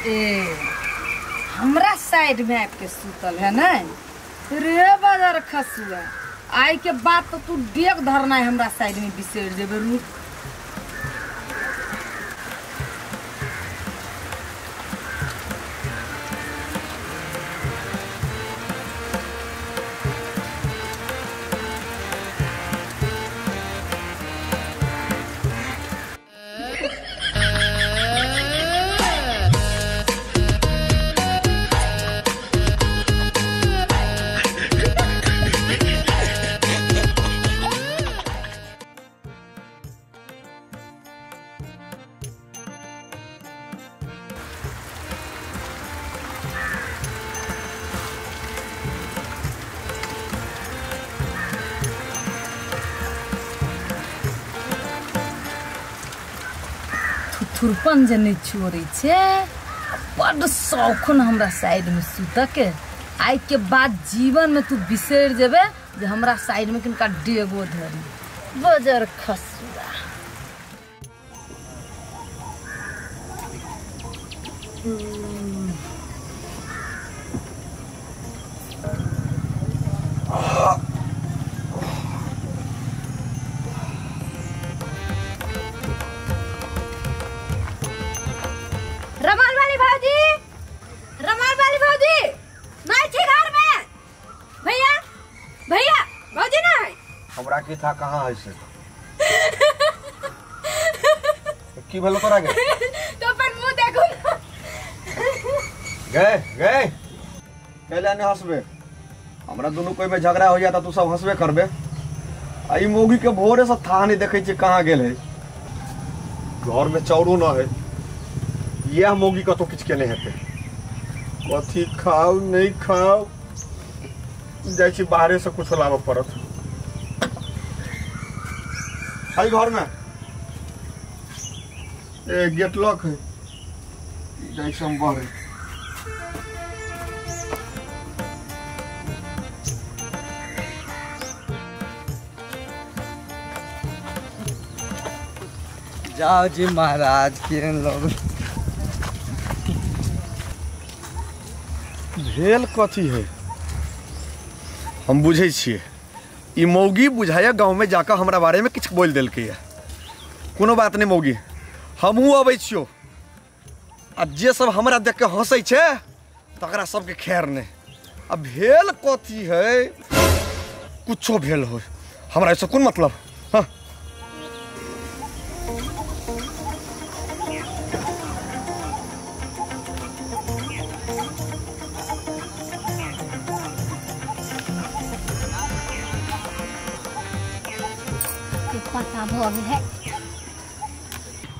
ए हमरा साइड में आपके सुतल है ना रे बाजार खसुआ आई के बाद तो तू डेग धरना है हमरा साइड में बिसेर देबे रू थुरपन जे नहीं छोड़ी छे बड़ शौखन हमरा साइड में सुत के आई के बाद जीवन में तू बिसर जेबे जे हमरा साइड में किनका डेगो धरी बजर खसुआ रमाल वाली भौजी मैं छी घर में भैया भैया भौजी ना है हमरा की था कहाँ है से की भलो तोरा के तो पर मुंह देखो ना गए गए कहले ने हंसबे हमरा दोनों कोई में झगड़ा हो जाता तू सब हंसबे करबे आई मोगी के भोरे से था नहीं देखे छी कहाँ गेल है घर में चाउरो ना है यह मोगी का तो किछ के नहीं हेते कथी खाओ नहीं खाओ जाई छी बाहरे से कुछ लावे पड़त हाई घर में ए गेट लॉक है जाई छी हम बाहर जाओ जी महाराज के लोग भेल कथी है हम बुझे छिए ई मौगी बुझाया गाँव में जाकर हमरा बारे में किछ बोल दिलकै है कोनो बात नहीं मौगी हमहूँ अबै छियो आ जे सब हमरा देख के हंसै छै तकरा सबके खैर नहीं अब भेल कथी है कुछो भेल हो हमरा ऐसा कोन मतलब हाँ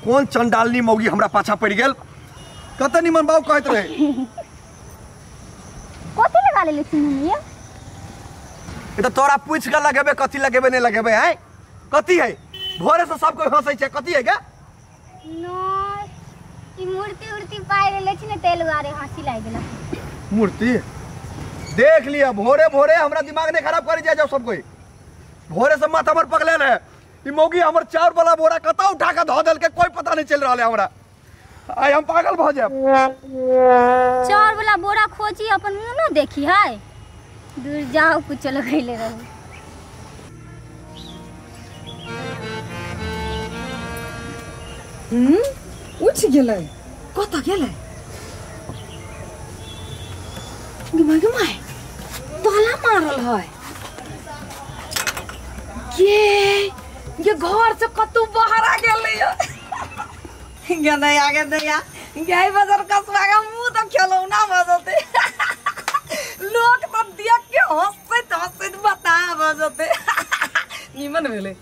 कौन चंडालनी मौगी हमरा पाछा पड़ गेल कत निमन बाबू कहत रहे कथी लगा ले ये तो तोरा पूछ के लगेबे कथी लगेबे नहीं लगेबे है कथी है भोरे से सब कोई हंसै छै कथी है क्या नो ई मूर्ति उर्ति पाए ले छी ने तेल गारे हंसी लाग गेला मूर्ति देख लिया भोरे भोरे हमरा दिमाग नहीं खराब कर जाओ सब कोई भोरे से माथा हमर पगले रहे ई मौगी हमर चार वाला बोरा कता उठा के धो देल के कोई पता नहीं चल रहा है हमरा आई हम पागल भ जाब चार वाला बोरा खोजी अपन मुंह न देखी है दूर जाओ कुछ लगैले रहू उठ गेलै कत गेलै गमाय ताला मारल है ये घर से कतू बाहर आ गेलै गे नहीं आगे दैया गई बाजार कसवा का मुंह तो खिलौना बजते लोग तो देख के हंसते बता बजते निमन भेले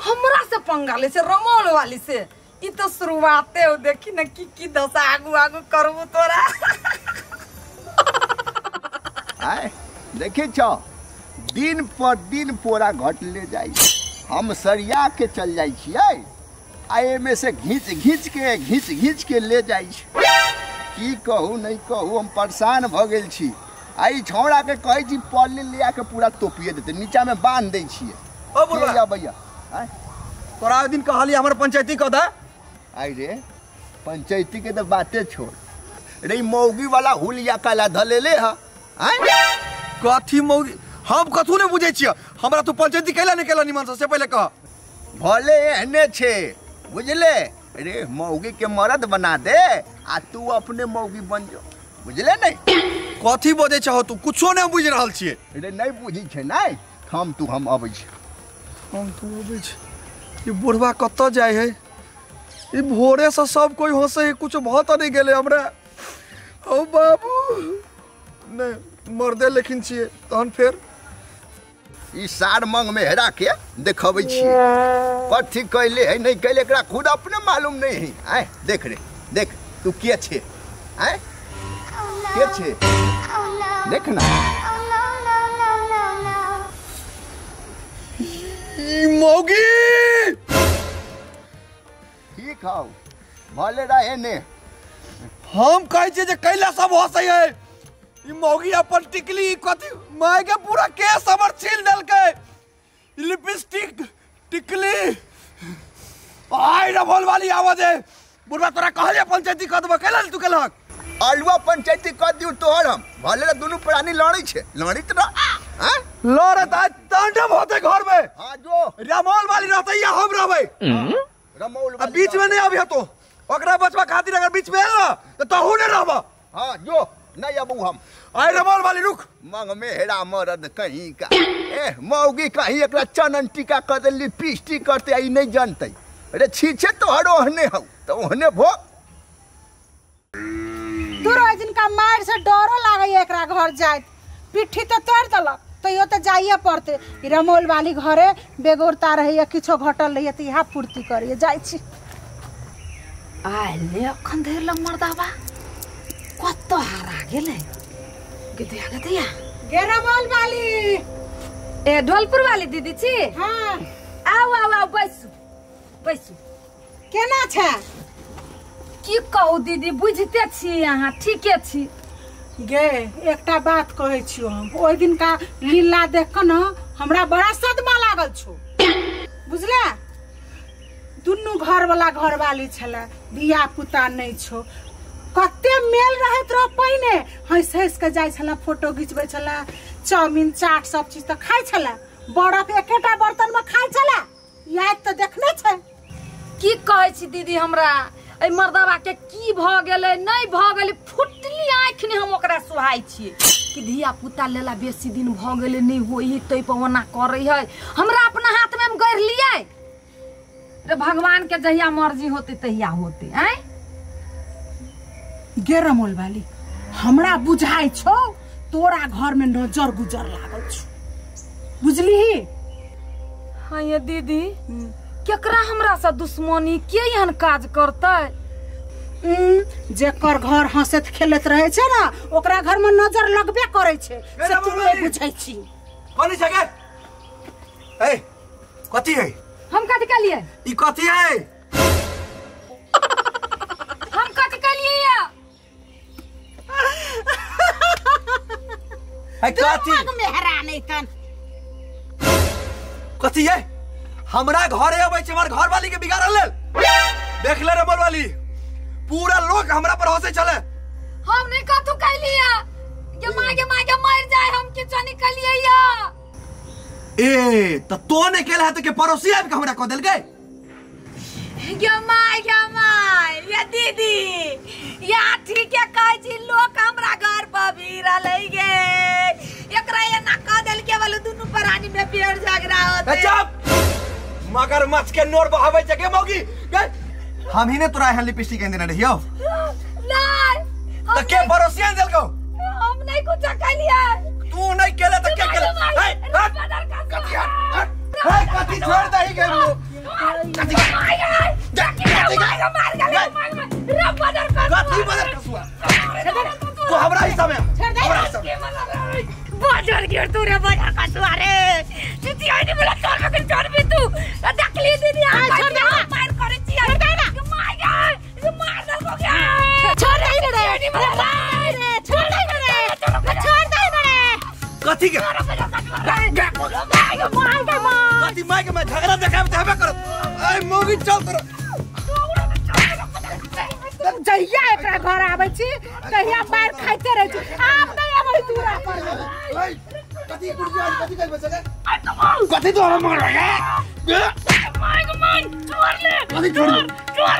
हमरा से पंगा ले से रमोल वाली से ई तो शुरुआते हो देखी न की दशा आगू आगू करबो तोरा आय देखे छो दिन पर दिन पोरा घटले जाई हम सरिया के चल जाई छियै आए में से घींच के ले जाई की कहू नहीं कहू हम परेशान भ गेल छी आई छौड़ा के कहै छी पल्ले लिया के पूरा तोपिए देते नीचा में बांध दै छियै ओ बुलवा भैया तोरा दिन कहली हमर पंचायती कदा आई रे पंचायती के तो बातें छोड़ रे मौगी वाला हुलिया काला धलेले ह कथी मौगी हम कथू नहीं बुझे छियै हमरा तू पंचायती कैला नहीं कैला निमन से पहले कह भले एहने छे बुझले रे मौगी के मर्द बना दे आ तू अपने मौगी बन जो बुझले नहीं कथी बोझे चाहो तू कुछो नहीं बुझ रहल छियै रे नहीं बुझी छे नहीं हम अबै छी हम तू अबै छी ये बुढ़वा कत्ता जाय है ये भोरे से सब कोई हंसे है कुछ बहुत नहीं गेले हमरा ओ बाबू नहीं मर्दे लेकिन छियै तहन फेर ई सार मंग में हेरा के देखबै छी कथी कैले है नहीं कैले एकरा खुद अपने मालूम नहीं है आय देख रे देख तू के छे आय के छे देख ना ई मौगी ठीक हौ भले रहे ने हम कहै छियै जे कैला सब हंसे है ई मौगी अपन टिकली कथी माय के पूरा केस हमर छील देलकै लिपस्टिक टिकली आइ रबोल वाली आवाज है बुढ़वा तोरा कहले पंचायती कह देबो कैला तू केलहक अलुआ पंचायती कह दियो तोहर हम भले दुनु प्राणी लड़ी छे लड़ी त हां लड़े तांडव होते घर में हां जो रमोल वाली रहते या हम रहबै रमोल अब बीच में नहीं आबी तो ओकरा बचवा खातिर अगर बीच में आल तो तहू नहीं रहबा हां जो नहीं अबू हम आइ रमोल वाली रुक मंग में हेरा मरद कहीं का ए मौगी कहीं एकरा चनन टीका कर दे लिपस्टिक करते आई नहीं जानते अरे छीछे तो हरो हने हौ तो हने भो तू रोज इनका मार से डरो लागे एकरा घर जाए पिट्ठी तो तोड़ दलक तो यो तो जाइए पड़ते रमोल वाली घरे बेगोरता रही या किछो घटल रही तो यहाँ पूर्ति करिए जाय छी आले अखन देर लग मर्दाबा कत हारा गेले गदिया गे रमोल वाली ए ढोलपुर वाली दीदी छी हाँ आओ बैसू केना छै की कहू दीदी बुझते छी अहाँ ठीके छी गे एकटा बात कहै छियो हम ओइ दिन का लीला देख के न हमरा बड़ा सदमा लागल छो बुझले दुन्नु घर वाला घर वाली छले बिया पुता नहीं छो कते मेल रहत रह पहिने हंस हंस के जाय छला फोटो घिचबै छला चाउमीन चाट सब चीज त खाय छला बर्फ एकेटा बर्तन में खाय छला याद त देखने छै की कहै छी दीदी हमरा ए मर्दावा के की भ गेलै नहीं भ गेलै फुटली आँख ने हम ओकरा सुहाय छियै कि धिया पुता लेला बेसी दिन भ गेलै नहीं होई तै पवना करै है हमरा अपना हाथ में हम गैर लियै रे भगवान के जहिया मर्जी होते तहिया होते हैं गे रमोल वाली हमरा बुझाई छौ तोरा घर में नजर गुजर लागल छौ बुझली हाँ ये दीदी केकरा हमरा से दुश्मनी के एहन काज करतै जेकर घर हंसत खेलत रहे छै ना ओकरा घर में नजर लगबे करे छै से तू नहीं बुझै छी कोनी जगह ए कथी है हम कथी कलिए ई कथी है हम कथी कलिए है कथी मेहरा नहीं तन कथी है हमरा घरे अबै छै हमर घर वाली के बिगाड़ल लेल देख ले रमोल वाली पूरा लोग हमरा पर हंसे चले हम नहीं कथू कलिए के मागे मर जाए हम किछो नहीं कलिए या ए त तो ने केला त के पड़ोसी आबि के हमरा क देल गए माय ये दीदी या ठीक है कहै छी लोग हमरा घर पर भीड़ ले गे एकरा एना क देल के वाला दुनु प्राणी में पेड़ झगड़ा होते चुप मगर मच के नोर बहावे जगह मौगी गए हम ही ने तोरा यहाँ लिपस्टिक देने रहियो नहीं त के पड़ोसी देल को हम नहीं कुछ कलिए तू नहीं केला त के केला हे कथी छोड़ दही के कथी बदर कसुआ तो हमरा हिस्सा में हमरा हिस्सा में बाजार गिर तू रे बाजार कसुआ रे सीधी आई नहीं बोला चल के चल भी तू दखली दीदी आ छोड़ दे मार करे छी छोड़ दे ना मार दे हो गया छोड़ दे रे छोड़ दे रे कथी के कथी माय के मैं झगड़ा देखाब त हेबे करत ए मौगी चल कर कहिया एकरा घर आबै छी कहिया मार खाइते रहै छी आब नहीं आबै दूरा पर कथी कुर्सी कथी कर बचले कथी तो हम मार गे मार छोड़ ले कथी छोड़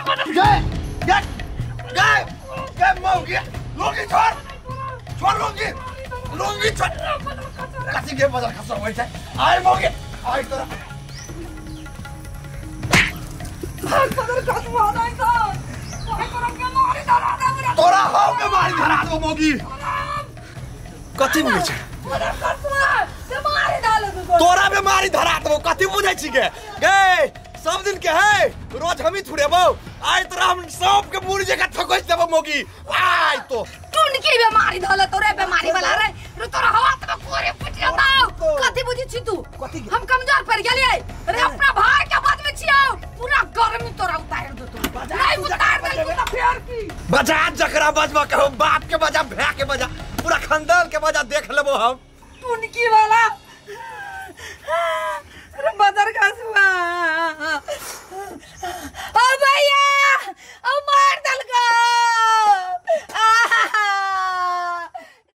बदर गे मौगी लोगी छोड़ लोगी छोड़ कथी के बदर खसा होइ छै आइ मौगी आइ तोरा बदर कसवा नहीं तो तोरा हो के मारी धरा दो मौगी कथी बुझै छै बदर कसवा से मारी डाल दो तोरा बीमारी धरा दो कथी बुझै छी गे सब दिन के है रोज हम ही थुड़ेबो आइ तोरा हम सब के मुड़ी जगह ठकोस देबो मौगी आइ तो टुनकी बीमारी धले तोरे बीमारी वाला रे तोरा हाथ में कोरे फुट जाता कथी बुझी छी तू हम कमजोर पड़ गेलिए रे अपना भाई के बात में छियो पूरा गर्मी तोरा उतार दो तू नहीं उतार दे तू फेर की बजा जकरा बजबा कहो बाप के बजा भै के बजा पूरा खानदान के बजा देख लेबो हम टुनकी वाला